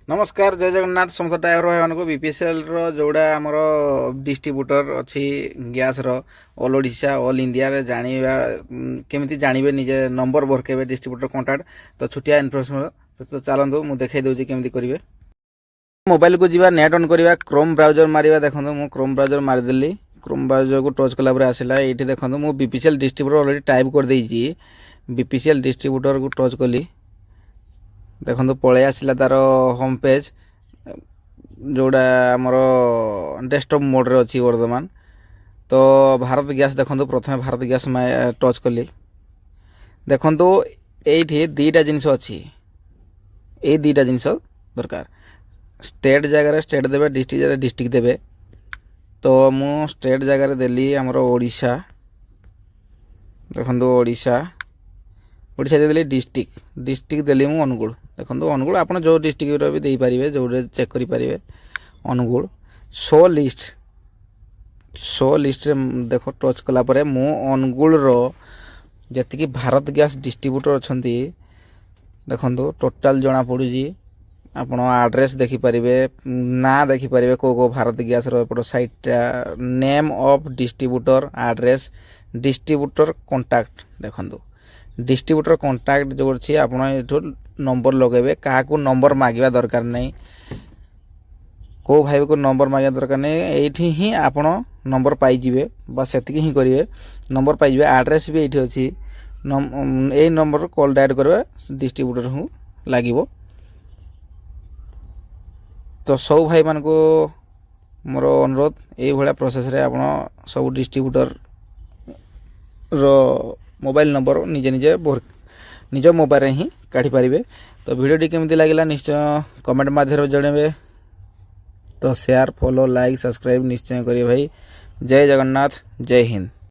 नमस्कार जय जगन्नाथ समस्त ड्राइवर भाई को बीपीएसएल जोड़ा आमर डिस्ट्रीब्यूटर अच्छी gas all Odisha all India रे जानिबा केमिति जानिबे निजे नंबर भरकेबे डिस्ट्रीब्यूटर कांटेक्ट तो छुटिया इनफॉरमेशन तो चलतु मुझे देखई दूसरी केमिति करेंगे। मोबाइल को जीवा नेट ऑन करवा क्रोम ब्राउजर मारिबा देखो मु क्रोम ब्राउजर मारिदेली क्रोम ब्राउजर को टच कला आसला ये देखो मु बीपीसीएल डिस्ट्रीब्यूटर ऑलरेडी टाइप कर देइछि बीपीसीएल डिस्ट्रीब्यूटर को टच कली देखो पलि आसला तार होम पेज जोड़ा आमर डेस्कटॉप मोड रे अच्छी वर्तमान तो भारत गैस देखो प्रथम भारत गैस टच कली देखो ये दीटा जिनस अच्छी ये दीटा जिनस दरकार स्टेट जगार स्टेट देवे डिस्ट्रिक्ट जगह डिस्ट्रिक्ट देवे तो मु स्टेट जगार देली आमर ओडिशा देखो ओडिशा ओडिशा देली डिस्ट्रिक्ट डिस्ट्रिक्ट देली मु अनुगुल देखो अनुगुल आप जो डिस्ट्रिक्ट भी दे पारे जो चेक करें अनुगुल शो लिस्ट देख टच कलापर मु अनुगुल जी भारत गैस डिस्ट्रीब्यूटर अच्छा देखो टोटाल जना पड़ी आपण एड्रेस देखिपारे ना देखिपारे को भारत गैस रपट साइटा name of distributor address distributor contact देखो डिस्ट्रीब्यूटर कांटेक्ट जो अच्छी आपण ये नंबर लगेबे क्या नंबर मांगा दरकार नहीं को भाई को नंबर मांगा दरकार नहीं ये ही आप नंबर पाइबे बस से ही करेंगे नंबर पाइबे एड्रेस भी ये अच्छी यही नंबर कॉल डायल करेंगे डिस्ट्रीब्यूटर हूँ लगे तो सब भाई मान को मोर अनुरोध ये प्रोसेस रे आप सब डिस्ट्रीब्यूटर रो मोबाइल नंबर निजे निजे निज मोबाइल ही काढ़ी पारे तो वीडियो केमती लगे निश्चय कमेंट माध्यम जनइबे तो शेयर फॉलो लाइक सब्सक्राइब निश्चय करिए भाई। जय जगन्नाथ जय हिंद।